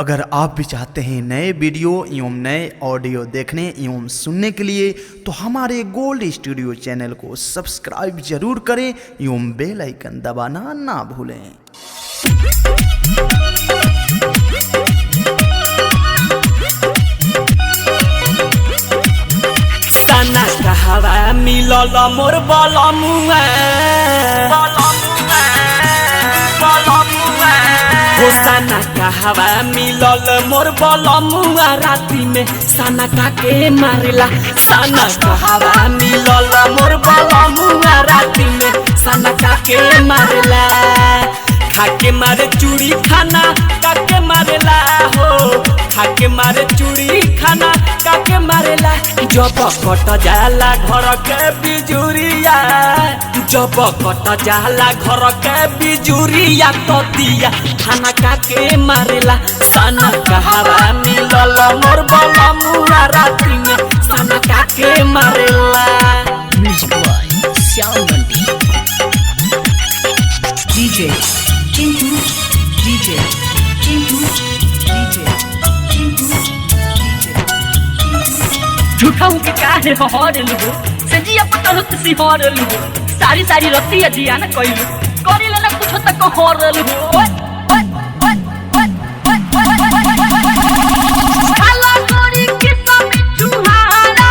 अगर आप भी चाहते हैं नए वीडियो एवं नए ऑडियो देखने एवं सुनने के लिए तो हमारे गोल्ड स्टूडियो चैनल को सब्सक्राइब जरूर करें एवं बेल आइकन दबाना ना भूलें। सना कहवा मिलल मोर बलमुआ हो सना कहवा मिलल मोर बलमुआ राती में सना काके मारेला। सना कहवा मिलल मोर बलमुआ राती में सना काके मारेला। खाके मारे चूड़ी खाना काके मारेला हो, खाके मारे चूड़ी खाना काके मारेला। जब कट जाला घर के बिजुरिया, जब कट जाला घर के बिजुरिया तो दिया खाना काके मारेला। सना कहवा मिलल मोर बलमुआ राती में सना काके मारेला। Music by Sound Bunty. DJ Chintu, DJ Chintu, DJ Chintu, झूठा हूँ के काहे हर लुगो सजिया पटल से हर लुगो सारी सारी रतिया जिया न कइलु करी लेना कुछ तक हर लुगो खाला गोरी के समी चुहारा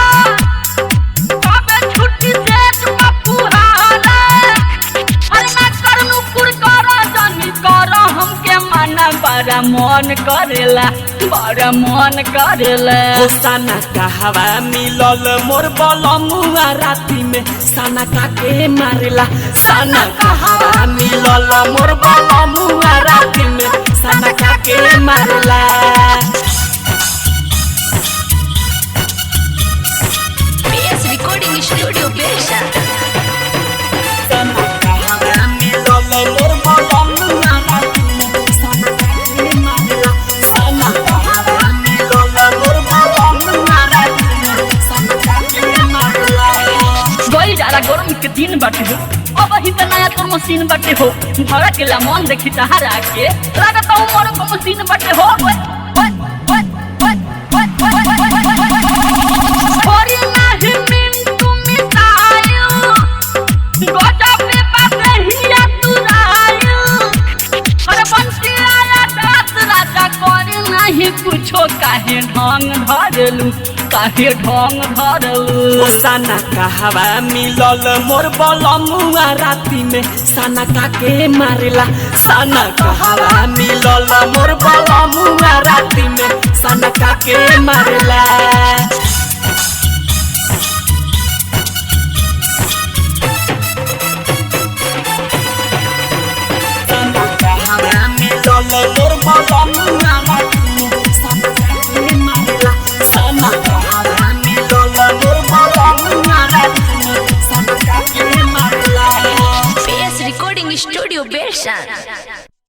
कबे छुट्टी से पपुहारा अरे ना करनु पुर करा जानी करा हमके माना बड़ा मन करेला, बड़ा मन करेला। हो सना कहवा मिलल मोर बलमुआ राती में सना काके मारेला। सना कहवा मिलल मोर बलमुआ राती में सना काके मारेला। PS Recording Studio Besha. सना कहवा मिलल मोर बलमुआ राती में सना काके मारेला। सना कहवा मिलल मोर बलमुआ राती में सना काके मारेला। गई जाला गरम के दिन बाटे हो, अब ही त नया तोर मशीन बाटे हो। भरा के ला मन देखी तहारा के लागत हूँ मोर को मशीन बाटे हो। छोरी नाही मिंटू मिसाइल, गोटा पे पासे हिया तुराइल। अरे बंसी आया दास राजा करे नहीं कुछो काहे ढंग धरलू, काहे ढंग धरलू। सना कहवा मिलल मोर बलमुआ राती में सना काके मारेला। सना कहवा मिलल मोर बलमुआ